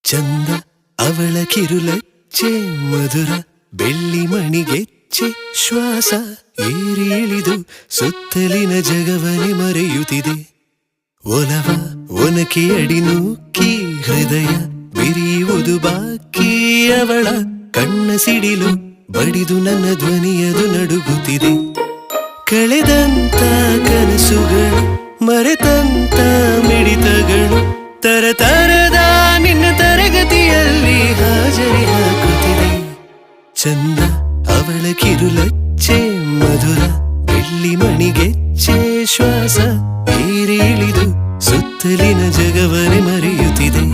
ಚಂದ ಅವಳ ಕಿರುಲಚ್ಚೆ ಮಧುರ ಬೆಳ್ಳಿ ಮಣಿಗೆಚ್ಚೆ ಶ್ವಾಸ ಏರಿ ಇಳಿದು ಸುತ್ತಲಿನ ಜಗವನೆ ಮರೆಯುತ್ತಿದೆ ಒಲವ ಒನಕೆ ಅಡಿ ನೂಕಿ ಹೃದಯ ಬಿರಿಯುವುದು ಬಾಕಿ ಅವಳ ಕಣ್ಣ ಸಿಡಿಲು ಬಡಿದು ನನ್ನ ಧ್ವನಿಯದು ನಡುಗುತ್ತಿದೆ ಕಳೆದಂತ ಕನಸುಗಳು ಮರೆತಂತ ಮಿಡಿತಗಳು ತರತರದ ನಿನ್ನ ತರಗತಿಯಲ್ಲಿ ಹಾಜರಿ ಹಾಕುತ್ತಿದೆ ಚಂದ ಅವಳ ಕಿರುಲಚ್ಚೆ ಮಧುರ ಬೆಳ್ಳಿ ಮಣಿಗೆಚ್ಚೆ ಶ್ವಾಸ ಏರಿ ಇಳಿದು ಸುತ್ತಲಿನ ಜಗವನೆ ಮರೆಯುತ್ತಿದೆ